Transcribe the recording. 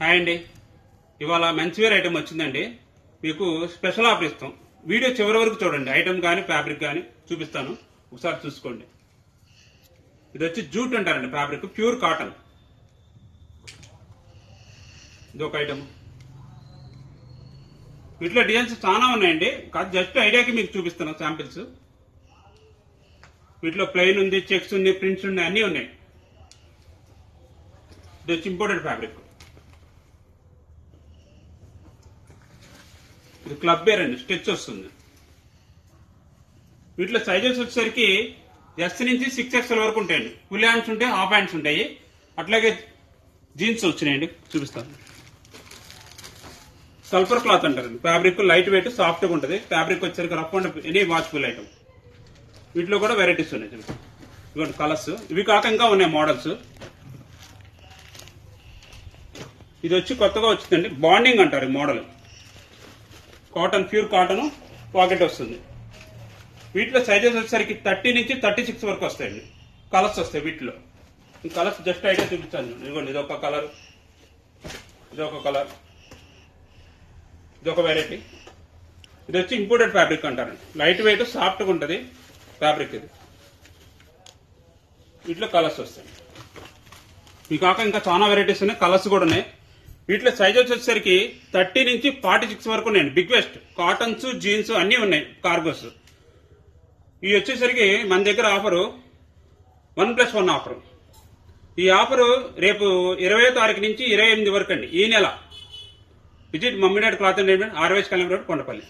Hi అండి. ఇవాళ menswear item వచ్చిందండి. మీకు స్పెషల్ ఆఫర్ ఇస్తాం. వీడియో చివరి వరకు చూడండి. ఐటమ్ కానీ ఫ్యాబ్రిక్ కానీ చూపిస్తాను, ఒకసారి చూసుకోండి. ఇది వచ్చి జూట్ అంటారండి, ఫ్యాబ్రిక్ ప్యూర్ కాటన్. ఇది ఒక ఐటమ్. వీటిలో డిజైన్స్ చాలా ఉన్నాయండి, కాదు జస్ట్ ఐడియాకి మీకు చూపిస్తున్నాం శాంపిల్స్. వీటిలో ప్లెయిన్ ఉంది, చెక్స్ ఉంది, ప్రింట్స్ ఉన్నాయి, అన్నీ ఉన్నాయి. ఇది వచ్చి ఇంపోర్టెడ్ ఫ్యాబ్రిక్. ఇది క్లబ్ బేర్ అండి, స్టిచ్ వస్తుంది. వీటిలో సైజెస్ వచ్చేసరికి ఎస్ నుంచి 6XL వరకు ఉంటాయండి. ఫుల్ హ్యాండ్స్ ఉంటాయి, హాఫ్ హ్యాండ్స్ ఉంటాయి. అట్లాగే జీన్స్ వచ్చినాయండి, చూపిస్తాను. సల్ఫర్ క్లాత్ అంటారండి, ఫ్యాబ్రిక్ లైట్ వెయిట్ సాఫ్ట్గా ఉంటుంది. ఫ్యాబ్రిక్ వచ్చేసరికి రఫ్ అండ్ ఎనీ వాష్ఫుల్ ఐటమ్. వీటిలో కూడా వెరైటీస్ ఉన్నాయి, ఇవ్వండి కలర్స్. ఇవి కాక ఇంకా ఉన్నాయి మోడల్స్. ఇది వచ్చి కొత్తగా వచ్చిందండి, బాండింగ్ అంటారు ఈ model. Cotton, pure cotton, pocket వస్తుంది. వీటిలో సైజెస్ వచ్చేసరికి 30 నుంచి 36 వరకు వస్తాయండి. కలర్స్ వస్తాయి వీటిలో. ఈ కలర్స్ జస్ట్ ఐడియా చూపించాను. ఇదిగోండి, ఇదొక కలర్, ఇదొక కలర్, ఇదొక వెరైటీ. ఇది వచ్చి ఇంపోర్టెడ్ ఫ్యాబ్రిక్ అంటారండి, లైట్ వెయిట్ సాఫ్ట్గా ఉంటుంది ఫ్యాబ్రిక్. ఇది వీటిలో కలర్స్ వస్తాయి. ఇవి కాక ఇంకా చాలా వెరైటీస్ ఉన్నాయి, కలర్స్ కూడా ఉన్నాయి. వీటిలో సైజెస్ వచ్చేసరికి 30 నుంచి 46 వరకు ఉన్నాయండి. బిగ్ వెస్ట్ కాటన్స్, జీన్స్ అన్నీ ఉన్నాయి, కార్గోస్. ఇవి వచ్చేసరికి మన దగ్గర ఆఫరు 1+1 ఆఫర్. ఈ ఆఫరు రేపు 20వ తారీఖు నుంచి 28 వరకు అండి, ఈ నెల. Visit mummy dad cloth and readymade, ఆర్వేస్ కళ్యాణ్ రోడ్, కొండపల్లి.